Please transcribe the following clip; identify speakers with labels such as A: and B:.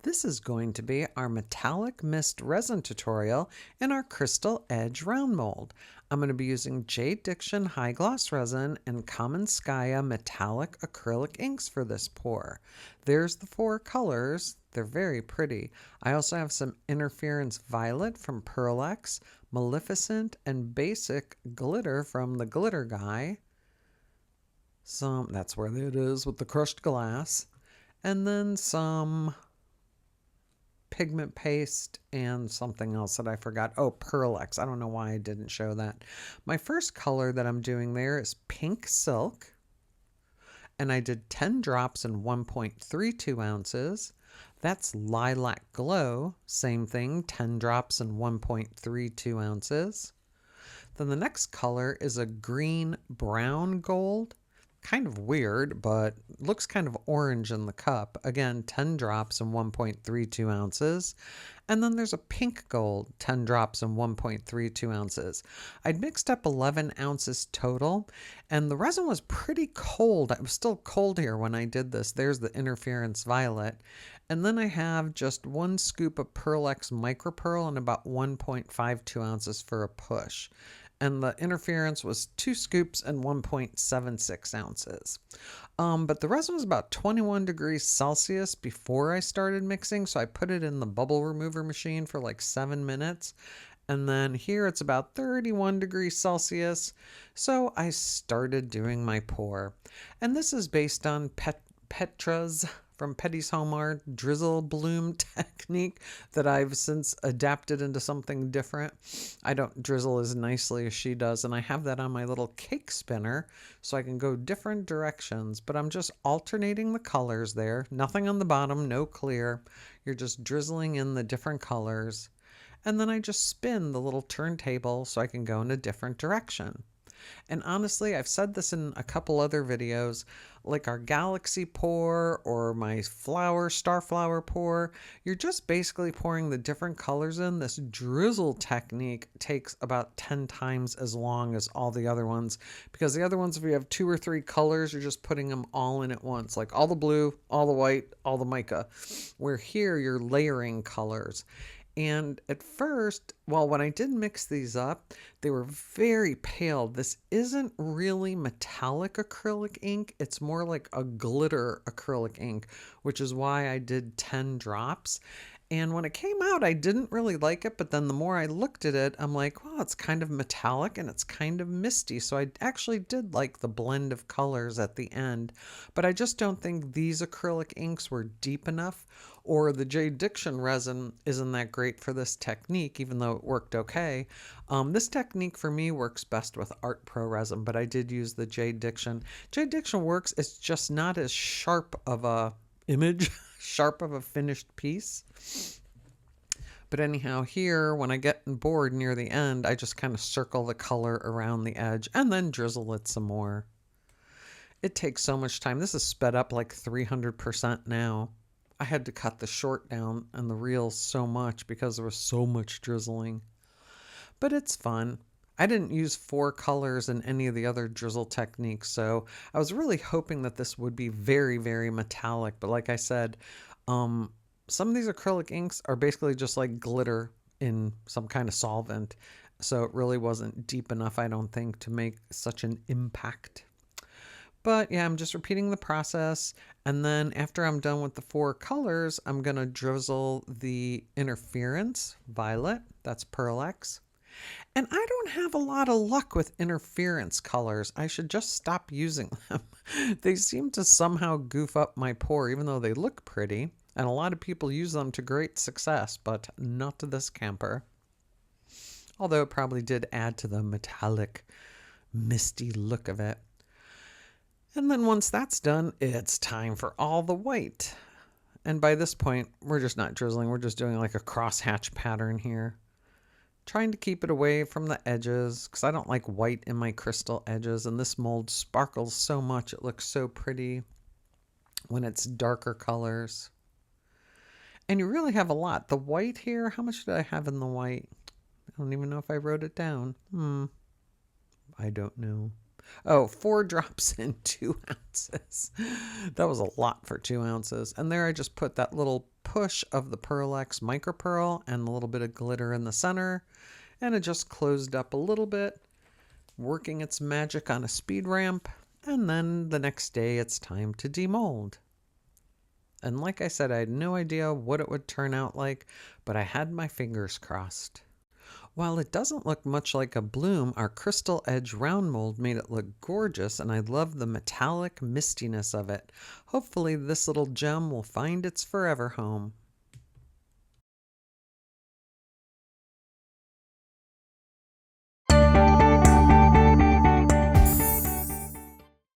A: This is going to be our Metallic Mist Resin tutorial in our Crystal Edge round mold. I'm going to be using JDiction High Gloss Resin and Kamenskaya Metallic Acrylic inks for this pour. There's the four colors. They're very pretty. I also have some Interference Violet from Pearl-X, Maleficent, and Basic Glitter from the Glitter Guy. That's where it is with the crushed glass. And then some pigment paste and something else that I forgot. Oh, Pearl-X. I don't know why I didn't show that. My first color that I'm doing there is Pink Silk. And I did 10 drops in 1.32 ounces. That's Lilac Glow. Same thing, 10 drops in 1.32 ounces. Then the next color is a green brown gold. Kind of weird, but looks kind of orange in the cup. Again, 10 drops in 1.32 ounces. And then there's a pink gold, 10 drops in 1.32 ounces. I'd mixed up 11 ounces total, and the resin was pretty cold. It was still cold here when I did this. There's the Interference Violet. And then I have just 1 scoop of Pearl-X MicroPearl and about 1.52 ounces for a push. And the interference was 2 scoops and 1.76 ounces. But the resin was about 21 degrees Celsius before I started mixing, so I put it in the bubble remover machine for like 7 minutes. And then here it's about 31 degrees Celsius, so I started doing my pour. And this is based on Petra's from Petty's Home Art drizzle bloom technique that I've since adapted into something different. I don't drizzle as nicely as she does, and I have that on my little cake spinner so I can go different directions, but I'm just alternating the colors there. Nothing on the bottom, no clear. You're just drizzling in the different colors. And then I just spin the little turntable so I can go in a different direction. And honestly, I've said this in a couple other videos, like our galaxy pour or my starflower pour, you're just basically pouring the different colors in. This drizzle technique takes about 10 times as long as all the other ones, because the other ones, if you have 2 or 3 colors, you're just putting them all in at once, like all the blue, all the white, all the mica, where here you're layering colors. And at first, well, when I did mix these up, they were very pale. This isn't really metallic acrylic ink. It's more like a glitter acrylic ink, which is why I did 10 drops. And when it came out, I didn't really like it, but then the more I looked at it, I'm like, well, it's kind of metallic and it's kind of misty. So I actually did like the blend of colors at the end, but I just don't think these acrylic inks were deep enough, or the JDiction resin isn't that great for this technique, even though it worked okay. This technique for me works best with Art Pro resin, but I did use the JDiction. JDiction works, it's just not as sharp of a image, sharp of a finished piece. But anyhow, here, when I get bored near the end, I just kind of circle the color around the edge and then drizzle it some more. It takes so much time. This is sped up like 300% now. I had to cut the short down and the reel so much because there was so much drizzling. But it's fun. I didn't use 4 colors in any of the other drizzle techniques, so I was really hoping that this would be very, very metallic. But like I said, some of these acrylic inks are basically just like glitter in some kind of solvent. So it really wasn't deep enough, I don't think, to make such an impact. But yeah, I'm just repeating the process. And then after I'm done with the 4 colors, I'm going to drizzle the Interference Violet. That's Pearl-X. And I don't have a lot of luck with interference colors. I should just stop using them. They seem to somehow goof up my pour, even though they look pretty. And a lot of people use them to great success, but not to this camper. Although it probably did add to the metallic, misty look of it. And then once that's done, it's time for all the white. And by this point, we're just not drizzling. We're just doing like a crosshatch pattern here. Trying to keep it away from the edges because I don't like white in my crystal edges, and this mold sparkles so much. It looks so pretty when it's darker colors. And you really have a lot. The white here, how much did I have in the white? I don't even know if I wrote it down. I don't know. Oh, 4 drops in 2 ounces. That was a lot for 2 ounces. And there I just put that little push of the Pearl X MicroPearl and a little bit of glitter in the center, and it just closed up a little bit, working its magic on a speed ramp, and then the next day it's time to demold. And like I said, I had no idea what it would turn out like, but I had my fingers crossed. While it doesn't look much like a bloom, our crystal edge round mold made it look gorgeous, and I love the metallic mistiness of it. Hopefully this little gem will find its forever home.